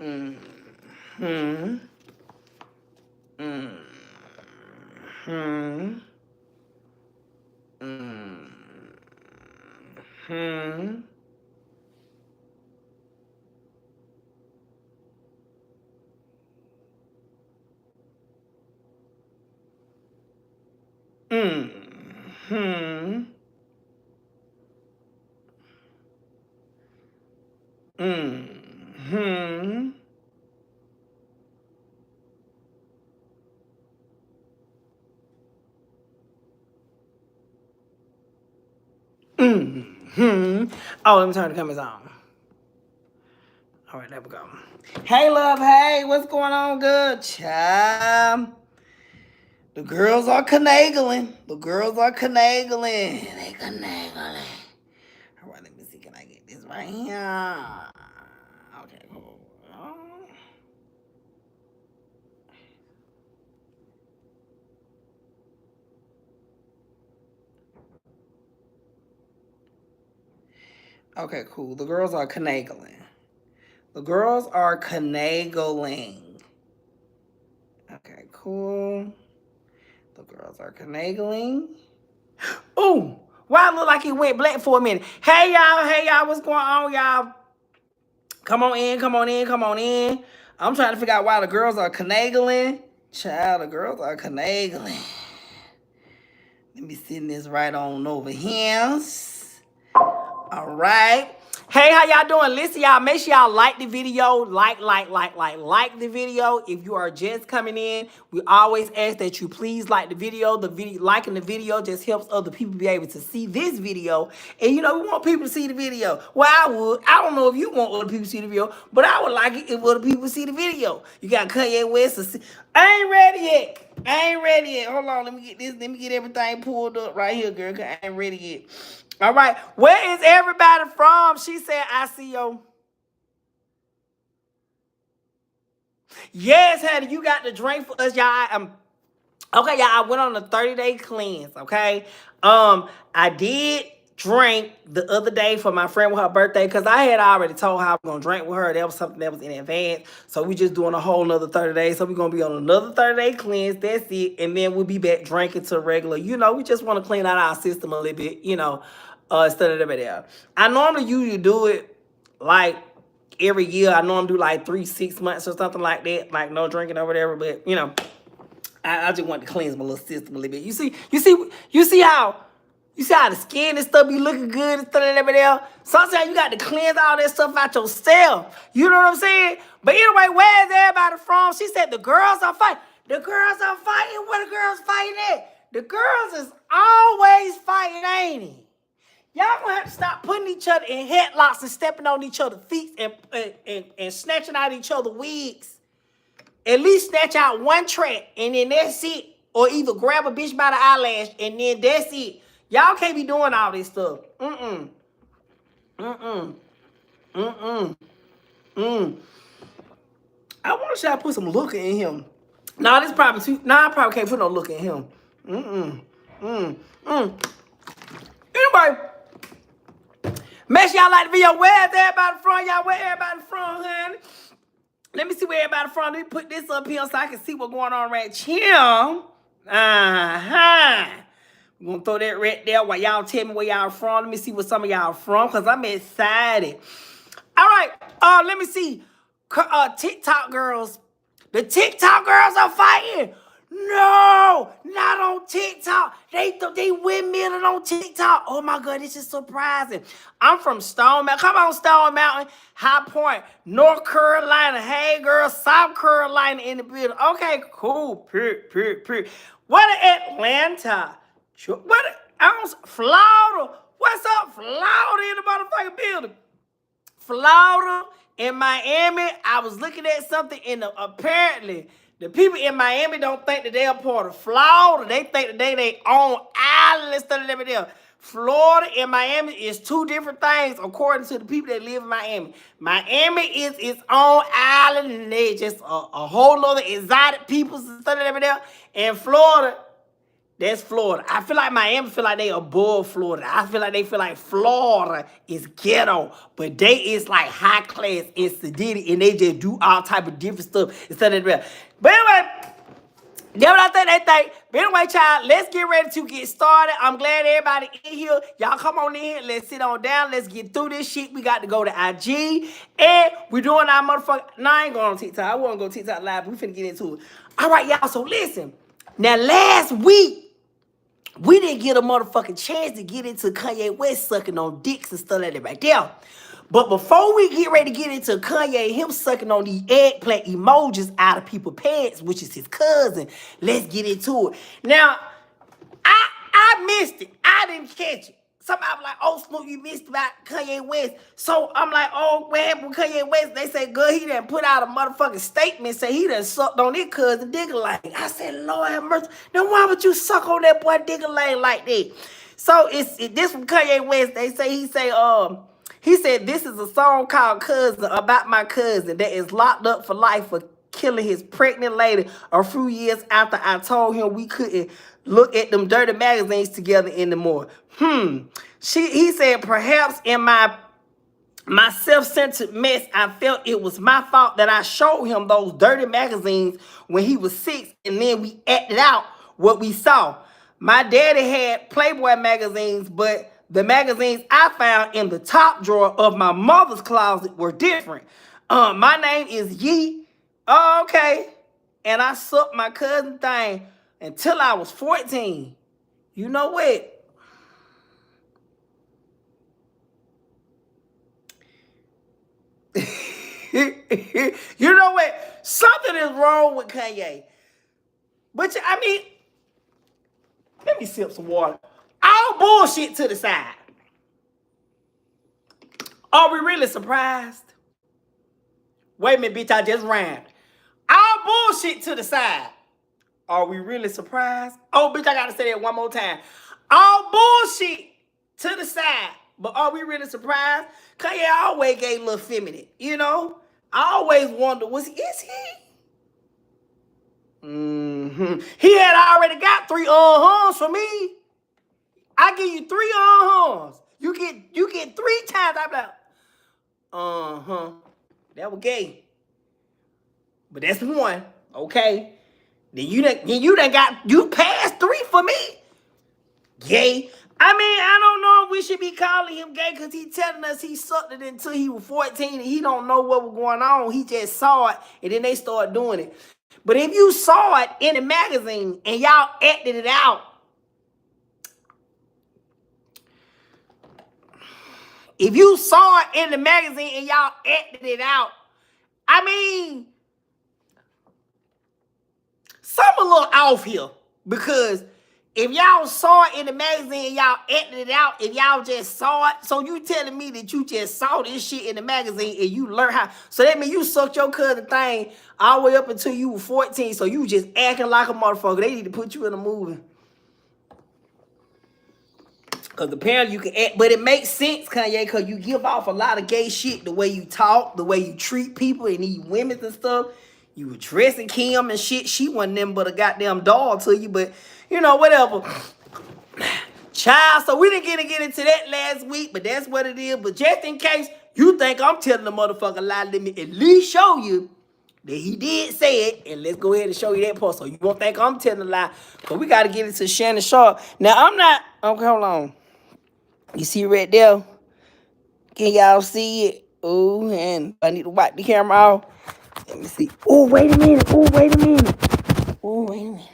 Mm. Hmm. Mm. Hmm. Mm. Hmm. Mm. Hmm. Mm. Hmm. Mm. Hmm. Oh, let me turn the cameras on. All right, there we go. Hey, love. Hey, what's going on? Good, child. The girls are finagling. The girls are finagling. They finagling. All right, let me see. Can I get this right here? Okay, cool. Okay, cool. The girls are finagling. The girls are finagling. Okay, cool. The girls are finagling. Ooh, why I look like he went black for a minute? Hey y'all, what's going on, y'all? Come on in, come on in, come on in. I'm trying to figure out why the girls are finagling. Child, the girls are finagling. Let me send this right on over here. All right. Hey, how y'all doing? Listen, y'all, make sure y'all like the video. Like the video. If you are just coming in, we always ask that you please like the video. Liking the video just helps other people be able to see this video. And you know, we want people to see the video. Well, I would. I don't know if you want other people to see the video, but I would like it if other people see the video. You got Kanye West. I ain't ready yet. I ain't ready yet. Hold on. Let me get this. Let me get everything pulled up right here, girl. Cause I ain't ready yet. All right. Where is everybody from? She said, I see you. Yes, honey, you got the drink for us, y'all. Okay, y'all. I went on a 30-day cleanse. Okay. I did drink the other day for my friend with her birthday because I had already told her I was gonna drink with her. That was something that was in advance. So we just doing a whole nother 30 days. So we're gonna be on another 30-day cleanse. That's it. And then we'll be back drinking to regular. You know, we just want to clean out our system a little bit, you know, instead of that. I normally usually do it like every year. I normally do like 3-6 months or something like that, like no drinking or whatever. But you know, I just want to cleanse my little system a little bit. You see how the skin and stuff be looking good and stuff and everything. Sometimes you got to cleanse all that stuff out yourself. You know what I'm saying? But anyway, where's everybody from? She said the girls are fighting. The girls are fighting. Where the girls fighting at? The girls is always fighting, ain't it? Y'all gonna have to stop putting each other in headlocks and stepping on each other's feet and snatching out each other's wigs. At least snatch out one track and then that's it. Or either grab a bitch by the eyelash and then that's it. Y'all can't be doing all this stuff. Mm-mm. Mm-mm. Mm-mm. Mm. I want to try to put some look in him. No, this probably too. No, I probably can't put no look in him. Mm-mm. Mm. Mm. Anyway, make sure y'all like the video. Where's everybody from? Y'all, where everybody from, honey? Let me see where everybody from. Let me put this up here so I can see what's going on right here. Uh-huh. We're going to throw that right there while y'all tell me where y'all from. Let me see where some of y'all from because I'm excited. All right. Let me see. TikTok girls. The TikTok girls are fighting. No, not on TikTok. They windmilling on TikTok. Oh my God, this is surprising. I'm from Stone Mountain. Come on, Stone Mountain, High Point, North Carolina. Hey, girl, South Carolina in the building. Okay, cool. Period. What Atlanta? Florida? What's up, Florida in the motherfucking building? Florida and Miami, I was looking at something apparently the people in Miami don't think that they are part of Florida. They think that they own island and stuff and everything. Florida and Miami is two different things according to the people that live in Miami. Miami is its own island and they just a whole other exotic people and stuff and everything. And Florida That's Florida. I feel like Miami feel like they above Florida. I feel like they feel like Florida is ghetto, but they is like high class and sedity, and they just do all type of different stuff instead of that. But anyway, that's what I think they think. But anyway, child, let's get ready to get started. I'm glad everybody in here. Y'all come on in here. Let's sit on down. Let's get through this shit. We got to go to IG. And we're doing our motherfucker. No, I ain't going on TikTok. I want to go TikTok live. We finna get into it. All right, y'all. So listen. Now, last week, we didn't get a motherfucking chance to get into Kanye West sucking on dicks and stuff like that right there. But before we get ready to get into Kanye, him sucking on the eggplant emojis out of people's pants, which is his cousin, let's get into it. Now, I missed it. I didn't catch it. Somebody was like, oh, Snoop, you missed about Kanye West. So I'm like, oh, what happened with Kanye West? They say, girl, he done put out a motherfucking statement, say he done sucked on his cousin Digger Lane. I said, Lord have mercy. Now why would you suck on that boy Digger Lane like that? So this from Kanye West. They say, he said, this is a song called Cousin about my cousin that is locked up for life for killing his pregnant lady a few years after I told him we couldn't look at them dirty magazines together anymore. He said, perhaps in my self-centered mess, I felt it was my fault that I showed him those dirty magazines when he was 6, and then we acted out what we saw. My daddy had Playboy magazines, but the magazines I found in the top drawer of my mother's closet were different. My name is Yee. Oh, okay. And I sucked my cousin thing until I was 14. You know what? You know what? Something is wrong with Kanye. But I mean, let me sip some water. All bullshit to the side. Are we really surprised? Wait a minute, bitch, I just rhymed. All bullshit to the side. Are we really surprised? Oh, bitch, I gotta say that one more time. All bullshit to the side. But are we really surprised? Kanye always gave a little feminine, you know? I always wonder, is he? He had already got 3 uh-huhs for me. I give you 3 uh-huhs. You get 3 times. I'm like, uh-huh. That was gay. But that's 1. Okay. Then you passed 3 for me. Gay. I mean, I don't know if we should be calling him gay because he's telling us he sucked it until he was 14 and he don't know what was going on. He just saw it and then they started doing it. But if you saw it in the magazine and y'all acted it out, if you saw it in the magazine and y'all acted it out, I mean, something a little off here. Because if y'all saw it in the magazine and y'all acted it out, if y'all just saw it, so you telling me that you just saw this shit in the magazine and you learned how, so that means you sucked your cousin thing all the way up until you were 14, so you just acting like a motherfucker. They need to put you in a movie. Because apparently you can act, but it makes sense, Kanye, because you give off a lot of gay shit, the way you talk, the way you treat people and these women and stuff. You were dressing Kim and shit. She wasn't them but a goddamn doll to you, but you know, whatever. Child, so we didn't get into that last week, but that's what it is. But just in case you think I'm telling the motherfucker lie, let me at least show you that he did say it, and let's go ahead and show you that part so you won't think I'm telling a lie. But we got to get into Shannon Sharpe. Now, I'm not, okay, hold on. You see right there? Can y'all see it? Oh, and I need to wipe the camera off. Let me see. Oh, wait a minute. Oh, wait a minute. Oh, wait a minute.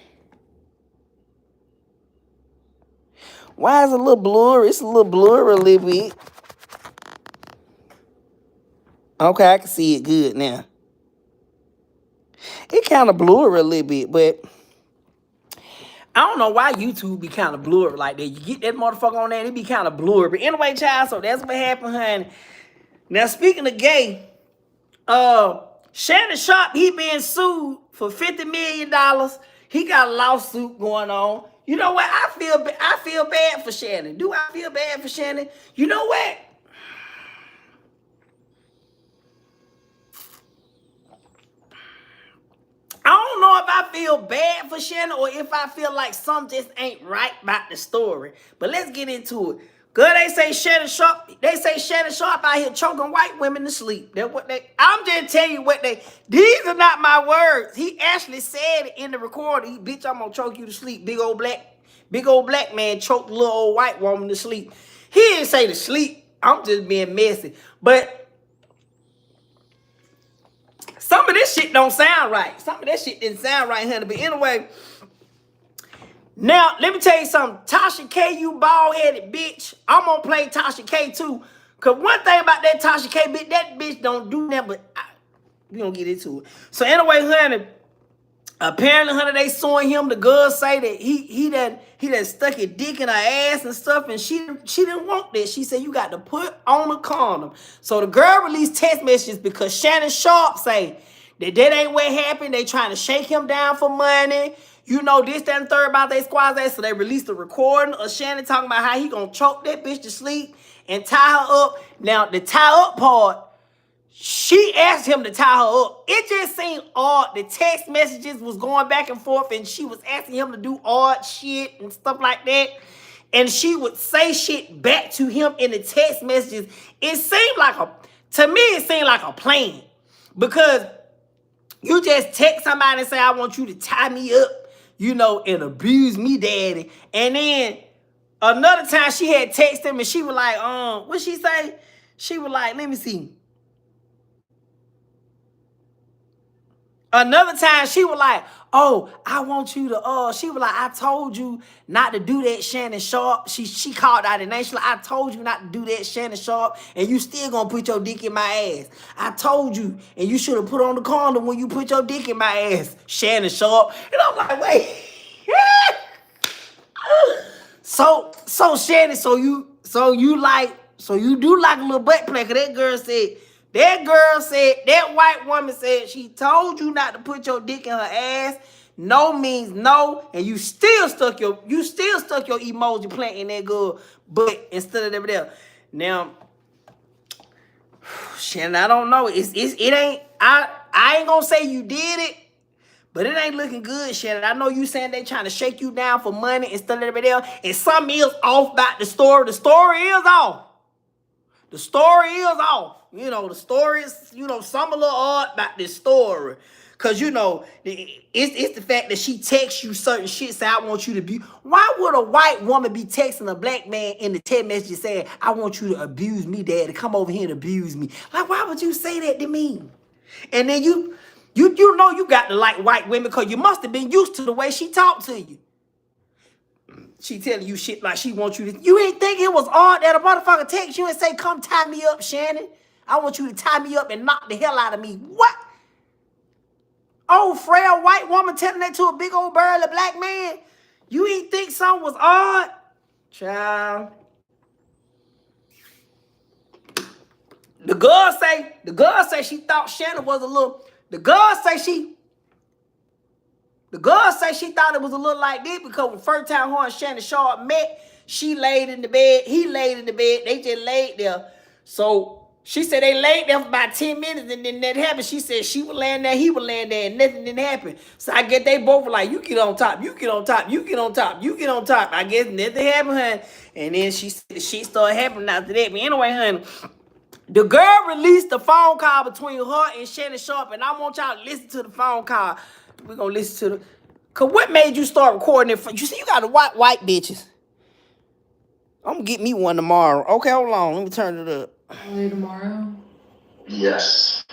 Why is it a little blurry? It's a little blurry a little bit. Okay, I can see it good now. It kind of blurry a little bit, but I don't know why YouTube be kind of blurry like that. You get that motherfucker on there and it be kind of blurry. But anyway, child, so that's what happened, honey. Now, speaking of gay, Shannon Sharpe, he being sued for $50 million. He got a lawsuit going on. You know what? I feel bad for Shannon. Do I feel bad for Shannon? You know what? I don't know if I I feel bad for Shannon or if I feel like something just ain't right about the story. But let's get into it. Girl, they say Shannon Sharpe out here choking white women to sleep. That's what I'm just telling you what these are not my words. He actually said it in the recording. Bitch, I'm gonna choke you to sleep. Big old black man choked a little old white woman to sleep. He didn't say to sleep. I'm just being messy. But some of this shit don't sound right. Some of that shit didn't sound right, honey. But anyway, now, let me tell you something. Tasha K, you bald-headed bitch. I'm going to play Tasha K, too. Because one thing about that Tasha K, bitch, that bitch don't do nothing, but we going to get into it. So, anyway, honey, apparently, honey, they suing him. The girl say that he done stuck his dick in her ass and stuff, and she didn't want that. She said, you got to put on a condom. So, the girl released text messages because Shannon Sharpe say that ain't what happened. They trying to shake him down for money. You know, this, that, and third about they squad's ass. So they released a recording of Shannon talking about how he gonna choke that bitch to sleep and tie her up. Now, the tie up part, she asked him to tie her up. It just seemed odd. The text messages was going back and forth and she was asking him to do odd shit and stuff like that. And she would say shit back to him in the text messages. It seemed like to me, it seemed like a plan. Because you just text somebody and say, I want you to tie me up, you know, and abuse me, daddy. And then another time she had texted him and she was like, what she say? She was like, let me see. Another time she was like, oh, I want you to, she was like, I told you not to do that, Shannon Sharpe. She called out the name. She like, I told you not to do that, Shannon Sharpe, and you still gonna put your dick in my ass. I told you, and you should have put on the condom when you put your dick in my ass, Shannon Sharpe. And I'm like, wait. So Shannon, so you do like a little butt play, cause that white woman said she told you not to put your dick in her ass. No means no, and you still stuck your emoji plant in that girl butt instead of everything else. Now, Shannon, I don't know. It ain't. I ain't gonna say you did it, but it ain't looking good, Shannon. I know you saying they trying to shake you down for money instead of everybody else, and something is off about the story. The story is off. The story is off. You know, the story is, you know, some a little odd about this story. Because, you know, it's the fact that she texts you certain shit, say, I want you to be. Why would a white woman be texting a black man in the text message saying, I want you to abuse me, daddy, come over here and abuse me? Like, why would you say that to me? And then you know you got to like white women because you must have been used to the way she talked to you. She telling you shit like she wants you to. You ain't think it was odd that a motherfucker text you and say, come tie me up, Shannon. I want you to tie me up and knock the hell out of me. What? Old frail white woman telling that to a big old burly black man. You ain't think something was odd? Child. The girl say she thought Shannon was a little. The girl say she thought it was a little like this because the first time her and Shannon Sharpe met, she laid in the bed, he laid in the bed, they just laid there. So she said they laid there for about 10 minutes and then that happened. She said she was laying there, he was laying there, and nothing didn't happen. So I guess they both were like, you get on top, you get on top, you get on top, you get on top. I guess nothing happened, honey. And then she said the shit started happening after that. But anyway, honey, the girl released the phone call between her and Shannon Sharpe, and I want y'all to listen to the phone call. We're going to listen to the... Because what made you start recording it? You see, you got the white bitches. I'm going to get me one tomorrow. Okay, hold on. Let me turn it up. Early tomorrow? Yes.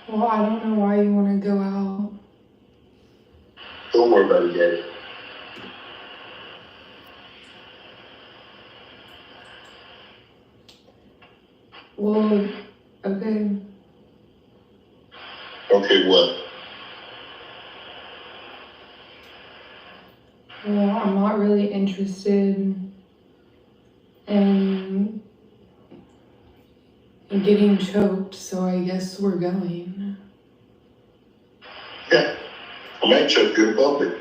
Well, I don't know why you want to go out. Don't worry about it, Daddy. Well, okay. Okay, what? Well, I'm not really interested in getting choked, so I guess we're going. Yeah. I might choke you in public.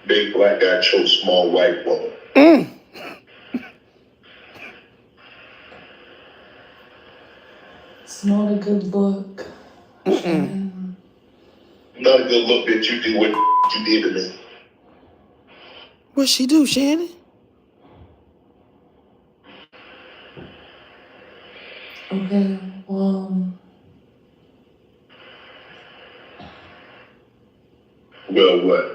Big black guy chose small white woman. It's not a good look, Shannon. Not a good look, bitch. You do what you did to me. What she do, Shannon? Okay, Well, what?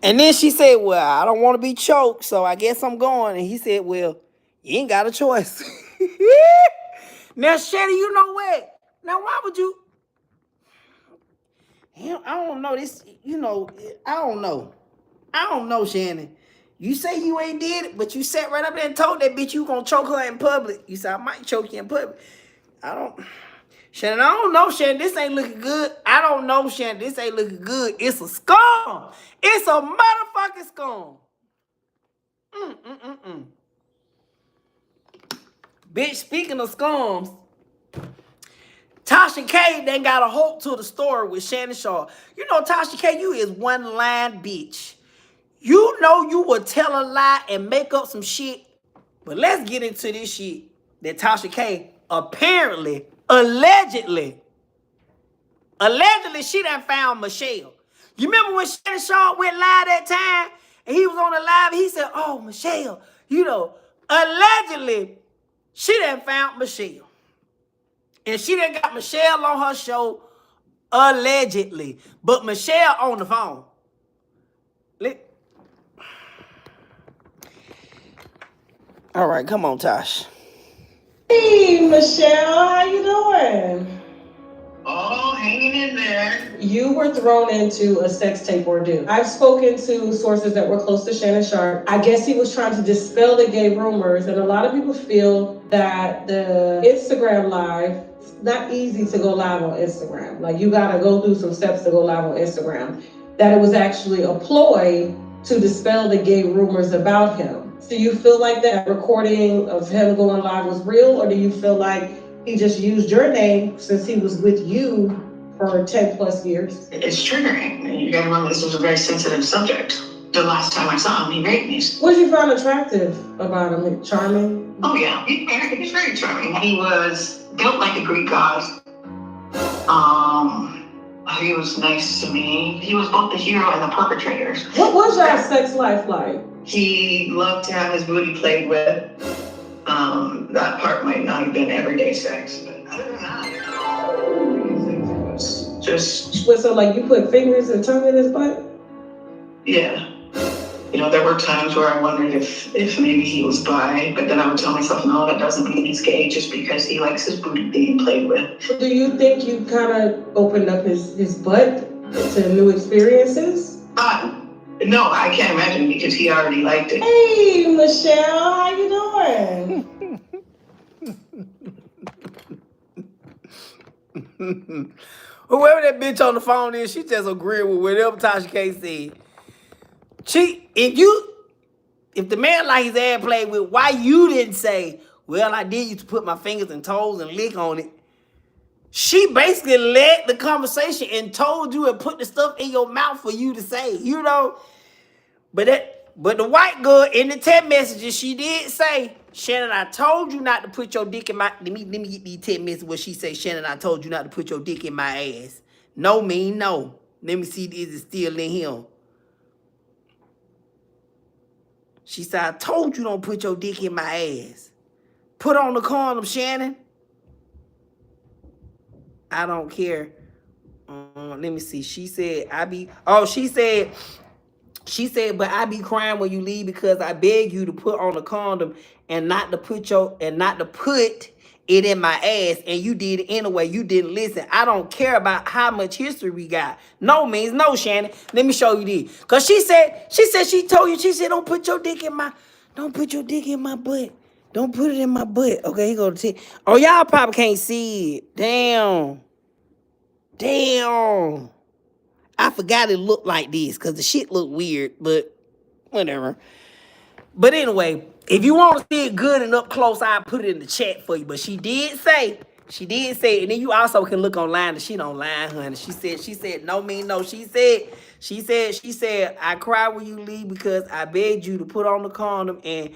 And then she said, well, I don't want to be choked, so I guess I'm going. And he said, well, you ain't got a choice. Now, Shannon, you know what? Now, why would you? I don't know this. I don't know. I don't know, Shannon. You say you ain't did it, but you sat right up there and told that bitch you gonna choke her in public. You said, I might choke you in public. Shannon, I don't know, Shannon. This ain't looking good. I don't know, Shannon. This ain't looking good. It's a scum. It's a motherfucking scum. Bitch, speaking of scums, Tasha K then got a hold to the story with Shannon Sharpe. You know, Tasha K, you is one line bitch. You know you will tell a lie and make up some shit. But let's get into this shit that Tasha K apparently, allegedly, she done found Michelle. You remember when Shannon Sharpe went live that time and he was on the live and he said, oh, Michelle, allegedly, she done found Michelle. And she done got Michelle on her show, allegedly. But Michelle on the phone. All right, come on, Tosh. Hey, Michelle, how you doing? Oh, hanging in there. You were thrown into a sex tape ordeal. I've spoken to sources that were close to Shannon Sharpe. I guess he was trying to dispel the gay rumors, and a lot of people feel that the Instagram live, it's not easy to go live on Instagram. Like, you gotta go through some steps to go live on Instagram. That it was actually a ploy to dispel the gay rumors about him. Do you feel like that recording of him going live was real, or do you feel like he just used your name since he was with you for 10 plus years? It's triggering. You gotta remember this was a very sensitive subject. The last time I saw him, he raped me. What did you find attractive about him? Charming? Oh yeah, he's very charming. He was built like a Greek god. He was nice to me. He was both the hero and the perpetrator. What was your sex life like? He loved to have his booty played with. That part might not have been everyday sex, but other than that, it was just... So like you put fingers and tongue in his butt? Yeah. There were times where I wondered if maybe he was bi, but then I would tell myself, no, that doesn't mean he's gay just because he likes his booty being played with. Do you think you kind of opened up his butt to new experiences? No, I can't imagine because he already liked it. Hey, Michelle, how you doing? Whoever that bitch on the phone is, she just agreeing with whatever Tasha K said. If the man like his ass played with, why you didn't say, well, I did used to put my fingers and toes and lick on it. She basically led the conversation and told you and put the stuff in your mouth for you to say, But the white girl in the text messages, she did say, Shannon, I told you not to put your dick in my... Let me get these text messages where she say, Shannon, I told you not to put your dick in my ass. No mean no. Let me see, is it still in him? She said, I told you don't put your dick in my ass. Put on the condom, Shannon. I don't care. Let me see. She said, but I be crying when you leave because I beg you to put on a condom and not to put it in my ass, and you did it anyway. You didn't listen. I don't care about how much history we got. No means no, Shannon. Let me show you this. Cause she told you, she said, don't put your dick in my butt. Don't put it in my butt. Okay, he go to oh, y'all probably can't see it. Damn. I forgot it looked like this because the shit looked weird, but whatever. But anyway, if you want to see it good and up close, I'll put it in the chat for you. But she did say She did say, and then you also can look online and she don't lie, honey. She said, no mean no. She said, I cry when you leave because I begged you to put on the condom. And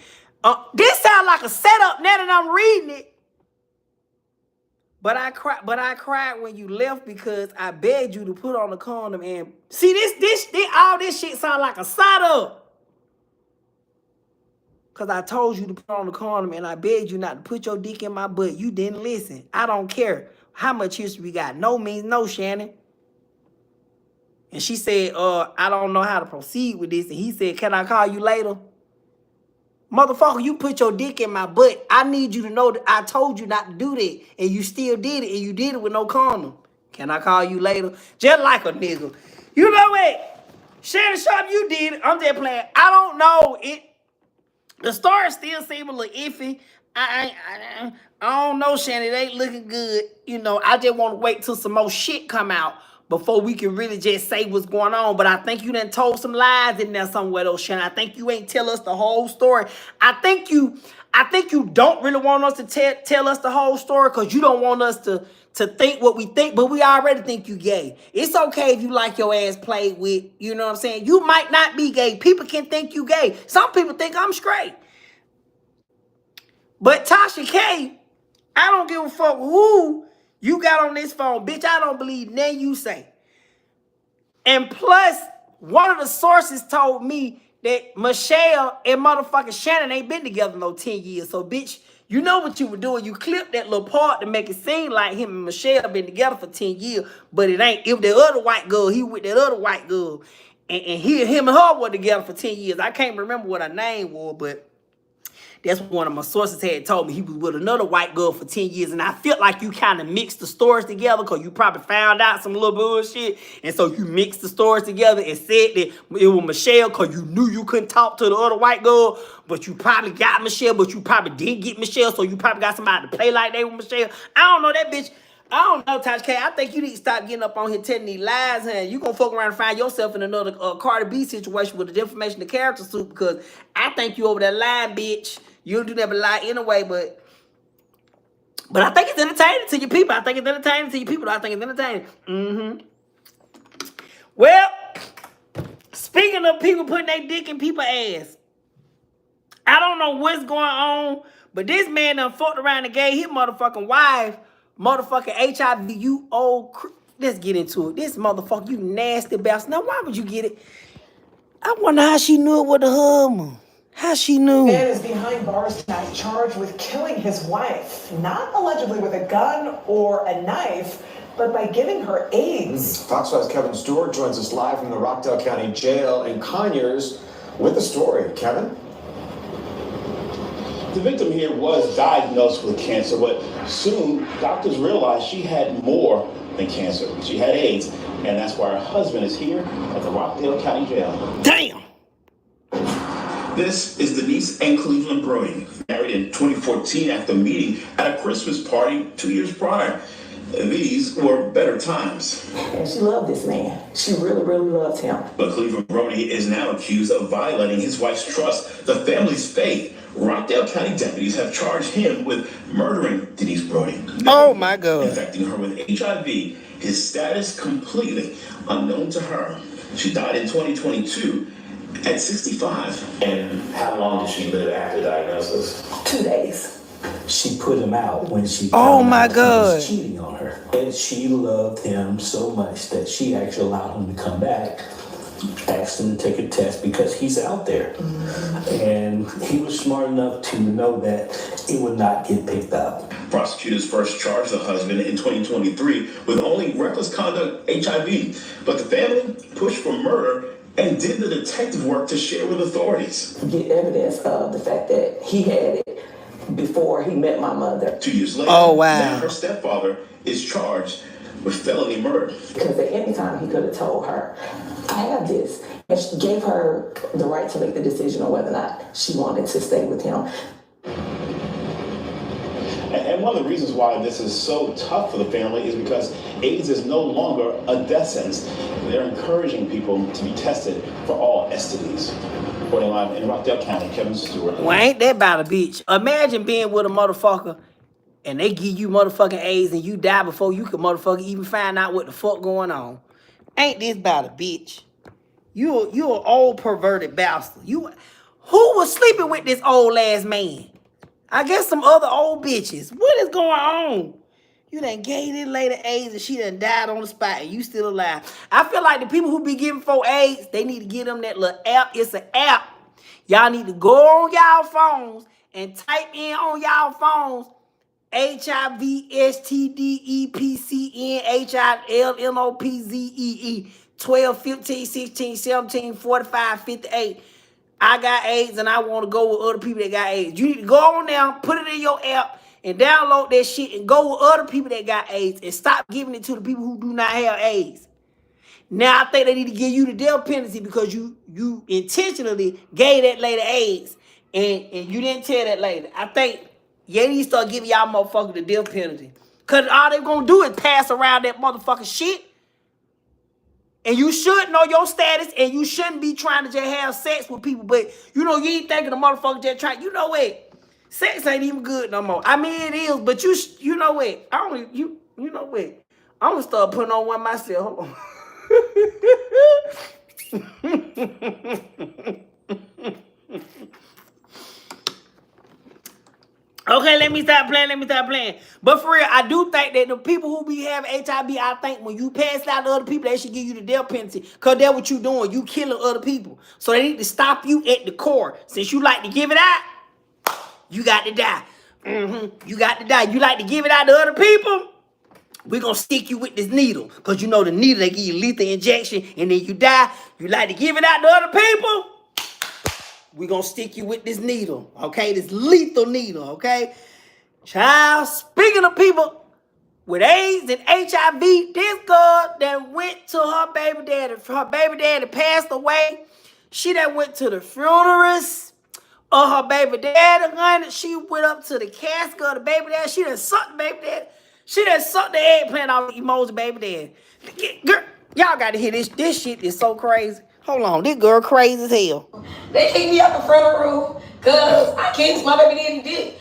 this sounds like a setup now that I'm reading it. But I cried when you left because I begged you to put on the condom. And see, this all this shit sound like a setup. Because I told you to put on the condom and I begged you not to put your dick in my butt. You didn't listen. I don't care how much history we got. No means no, Shannon. And she said, I don't know how to proceed with this. And he said, can I call you later? Motherfucker, you put your dick in my butt. I need you to know that I told you not to do that. And you still did it. And you did it with no condom. Can I call you later? Just like a nigga. You know what? Shannon Sharpe, you did it. I'm just playing. I don't know. The story still seem a little iffy. I don't know, Shannon. It ain't looking good. You know, I just want to wait till some more shit come out before we can really just say what's going on. But I think you done told some lies in there somewhere, though, Shannon. I think you ain't tell us the whole story. I think you don't really want us to tell us the whole story because you don't want us to think what we think, but we already think you gay. It's okay if you like your ass played with, you know what I'm saying? You might not be gay. People can think you gay. Some people think I'm straight. But Tasha K, I don't give a fuck who you got on this phone. Bitch, I don't believe nothing you say. And plus, one of the sources told me that Michelle and motherfucking Shannon ain't been together no 10 years. So, bitch, you know what you were doing. You clipped that little part to make it seem like him and Michelle been together for 10 years. But it ain't. If the other white girl, he with that other white girl. And him and her were together for 10 years. I can't remember what her name was, but that's one of my sources had told me he was with another white girl for 10 years. And I feel like you kind of mixed the stories together because you probably found out some little bullshit. And so you mixed the stories together and said that it was Michelle because you knew you couldn't talk to the other white girl. But you probably got Michelle, but you probably didn't get Michelle. So you probably got somebody to play like they were Michelle. I don't know that bitch. I don't know, Tasha K. I think you need to stop getting up on here telling these lies, and you gonna fuck around and find yourself in another Cardi B situation with a defamation of character suit because I think you over that line, bitch. You don't do that but lie anyway, but I think it's entertaining to your people. I think it's entertaining to your people. I think it's entertaining. Well, speaking of people putting their dick in people's ass, I don't know what's going on, but this man done fucked around and gave his motherfucking wife motherfucking HIV. You old, let's get into it. This motherfucker, you nasty bastard. Now, why would you get it? I wonder how she knew it was the husband. How she knew? Man is behind bars tonight, charged with killing his wife, not allegedly with a gun or a knife, but by giving her AIDS. Fox 5's Kevin Stewart joins us live from the Rockdale County Jail in Conyers with the story. Kevin? The victim here was diagnosed with cancer, but soon doctors realized she had more than cancer. She had AIDS, and that's why her husband is here at the Rockdale County Jail. Damn! This is Denise and Cleveland Brody, married in 2014 after meeting at a Christmas party 2 years prior. These were better times. And she loved this man. She really, really loved him. But Cleveland Brody is now accused of violating his wife's trust, the family's faith. Rockdale County deputies have charged him with murdering Denise Brody. Oh my God. Infecting her with HIV, his status completely unknown to her. She died in 2022 at 65. And how long did she live after diagnosis? 2 days. She put him out when she Oh my God. he was cheating on her. And she loved him so much that she actually allowed him to come back, asked him to take a test because he's out there. And he was smart enough to know that it would not get picked up. Prosecutors first charged the husband in 2023 with only reckless conduct HIV, but the family pushed for murder and did the detective work to share with authorities. Get evidence of the fact that he had it before he met my mother. 2 years later, Oh, wow. now her stepfather is charged with felony murder. Because at any time he could have told her, I have this. And she gave her the right to make the decision on whether or not she wanted to stay with him. And one of the reasons why this is so tough for the family is because AIDS is no longer a death sentence. They're encouraging people to be tested for all STDs. Reporting live in Rockdale County, Kevin Stewart. Well, ain't that about a bitch? Imagine being with a motherfucker and they give you motherfucking AIDS and you die before you can motherfucking even find out what the fuck going on. Ain't this about a bitch? You an old perverted bastard. Who was sleeping with this old ass man? I guess some other old bitches. What is going on? You done gave this lady AIDS and she done died on the spot and you still alive. I feel like the people who be giving folk AIDS, they need to give them that little app. It's an app. Y'all need to go on y'all phones and type in on y'all phones HIV, STD, EPCN, HIL, NOPZEE, 12, 15, 16, 17, 45, 58. I got AIDS and I want to go with other people that got AIDS. You need to go on there, put it in your app, and download that shit and go with other people that got AIDS and stop giving it to the people who do not have AIDS. Now I think they need to give you the death penalty because you intentionally gave that lady AIDS and you didn't tell that lady. I think you need to start giving y'all motherfuckers the death penalty. Because all they gonna do is pass around that motherfucking shit. And you should know your status and you shouldn't be trying to just have sex with people. But, you know, you ain't thinking the motherfucker just trying. You know what? Sex ain't even good no more. I mean, it is, but you know what? You know what? I'm gonna start putting on one myself. Hold on. Okay, let me stop playing. But for real, I do think that the people who be having HIV, I think when you pass it out to other people, they should give you the death penalty. Because that's what you doing. You killing other people. So they need to stop you at the core. Since you like to give it out, you got to die. You got to die. You like to give it out to other people, we're going to stick you with this needle. Because you know the needle, they give you lethal injection, and then you die. You like to give it out to other people, we're going to stick you with this needle, okay? This lethal needle, okay? Child, speaking of people with AIDS and HIV, this girl that went to her baby daddy passed away. She that went to the funerals of her baby daddy, honey. She went up to the casket of the baby daddy. She done sucked the baby daddy. She done sucked the eggplant off the emoji baby daddy. Girl, y'all got to hear this. This shit is so crazy. Hold on, this girl crazy as hell. They kicked me out the front of the room because I kissed my baby daddy dick.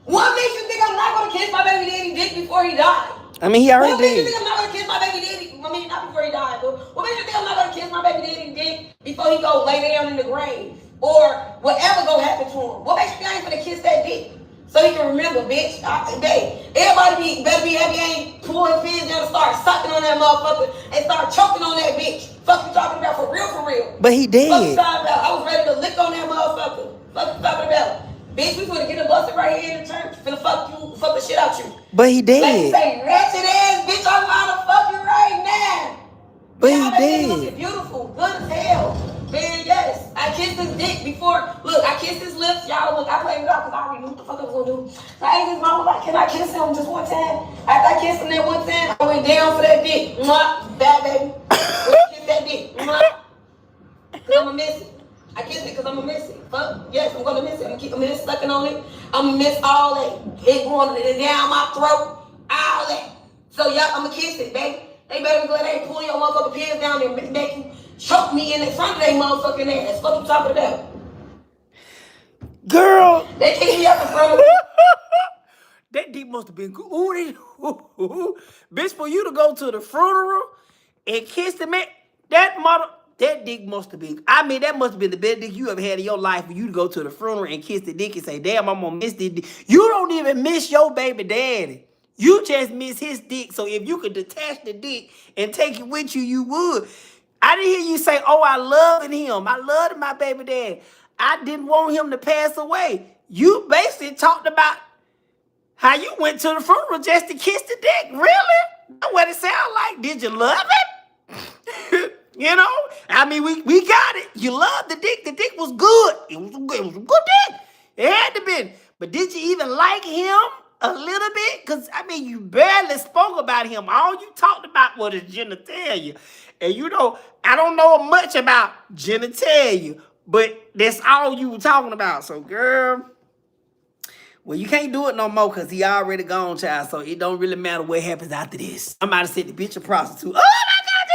What makes you think I'm not going to kiss my baby daddy dick before he died? I mean, he already did. What makes you think I'm not going to kiss my baby daddy? I mean, not before he died, but what makes you think I'm not going to kiss my baby daddy dick before he go lay down in the grave? Or whatever going to happen to him? What makes you think I ain't going to kiss that dick? So he can remember, bitch. Everybody better be happy I ain't pulling pins down and start sucking on that motherfucker and start choking on that bitch. Fuck you talking about for real? But he did. Fuck you talking about? I was ready to lick on that motherfucker. Fuck you talking about? Bitch, we finna get a busted right here in the church. Finna fuck the shit out you. But he did. Like you say, ratchet ass bitch, I'm out of fuck you right now. But man, he did. Beautiful, good as hell. Man, yes. I kissed his dick before. Look, I kissed his lips. Y'all, look, I played it out because I already knew what the fuck I was gonna do. So I asked his mama, like, can I kiss him just one time? After I kissed him that one time, I went down for that dick. Mwah, bad baby. Kiss that dick. Mwah. Because I'm gonna miss it. I kissed it because I'm gonna miss it. Fuck, yes, I'm gonna miss it. I'm gonna miss sucking on it. I'm gonna miss all that. It going down my throat. All that. So, y'all, I'm gonna kiss it, baby. They better go ahead and pull your motherfucking pants down there and make you choke me in the front of their motherfucking ass. What you talking about? Girl. They kicked me out the front of me. That dick must have been good. Ooh, bitch, for you to go to the funeral and kiss the man, that dick must have been, I mean, that must have been the best dick you ever had in your life for you to go to the funeral and kiss the dick and say, damn, I'm gonna miss this dick. You don't even miss your baby daddy. You just miss his dick. So if you could detach the dick and take it with you, you would. I didn't hear you say, oh, I loved him. I loved my baby daddy. I didn't want him to pass away. You basically talked about how you went to the funeral just to kiss the dick. Really? That's what it sounded like. Did you love it? You know? I mean, we got it. You loved the dick. The dick was good. It was a good dick. It had to be. But did you even like him a little bit? Because, I mean, you barely spoke about him. All you talked about was his genitalia. And, you know, I don't know much about genitalia, but that's all you were talking about. So, girl, well, you can't do it no more because he already gone, child. So it don't really matter what happens after this. Somebody said the bitch a prostitute. Oh, my God,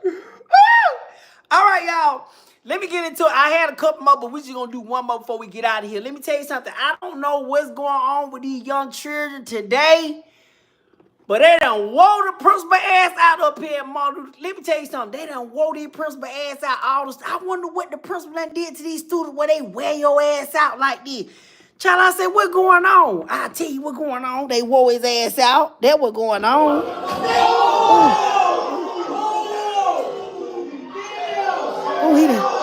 you're a prostitute. All right, y'all. Let me get into it. I had a couple more, but we're just going to do one more before we get out of here. Let me tell you something. I don't know what's going on with these young children today, but they done wore the principal ass out up here in Martin. Let me tell you something. They done wore their principal ass out all this. I wonder what the principal done did to these students where they wear your ass out like this. Child, I said, what going on? I'll tell you what going on. They wore his ass out. That what going on. Oh, he done.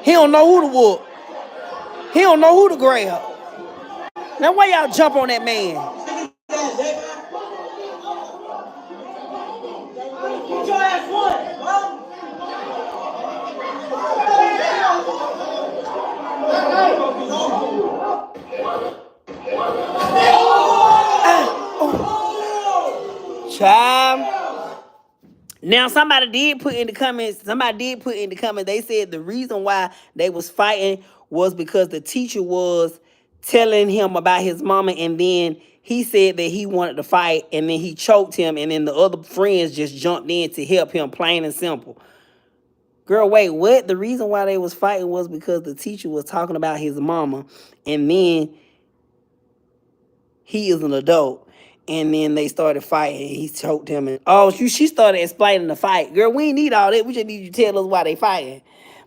He don't know who to whoop. He don't know who to grab. Now why y'all jump on that man? Get your ass one, Child. Now somebody did put in the comments, they said the reason why they was fighting was because the teacher was telling him about his mama, and then he said that he wanted to fight, and then he choked him, and then the other friends just jumped in to help him, plain and simple. Girl, wait, what? The reason why they was fighting was because the teacher was talking about his mama, and then he is an adult. And then they started fighting. He choked him. And she started explaining the fight. Girl, we ain't need all that. We just need you to tell us why they fighting.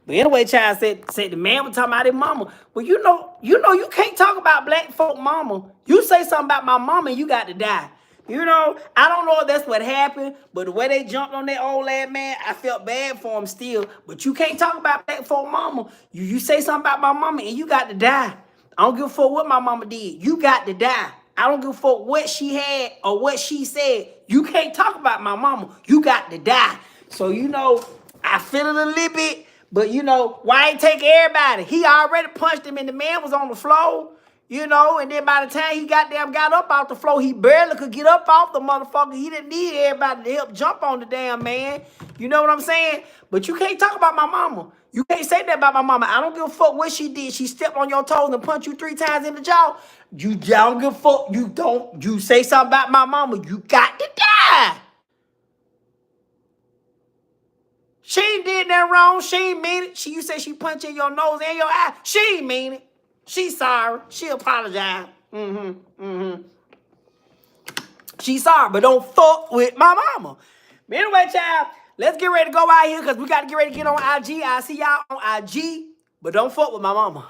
But anyway, child said the man was talking about his mama. Well, you know you can't talk about black folk mama. You say something about my mama and you got to die. You know, I don't know if that's what happened, but the way they jumped on that old lad man, I felt bad for him still. But you can't talk about black folk mama. You say something about my mama and you got to die. I don't give a fuck what my mama did. You got to die. I don't give a fuck what she had or what she said. You can't talk about my mama. You got to die. So, you know, I feel it a little bit, but, you know, why ain't take everybody? He already punched him and the man was on the floor, you know, and then by the time he got up off the floor, he barely could get up off the motherfucker. He didn't need everybody to help jump on the damn man. You know what I'm saying? But you can't talk about my mama. You can't say that about my mama. I don't give a fuck what she did. She stepped on your toes and punched you 3 times in the jaw. You don't give a fuck. You say something about my mama, you got to die. She ain't did that wrong. She ain't mean it. You say she punched in your nose and your eye. She ain't mean it. She's sorry. She apologized. She's sorry, but don't fuck with my mama. But anyway, child, let's get ready to go out here because we got to get ready to get on IG. I'll see y'all on IG, but don't fuck with my mama.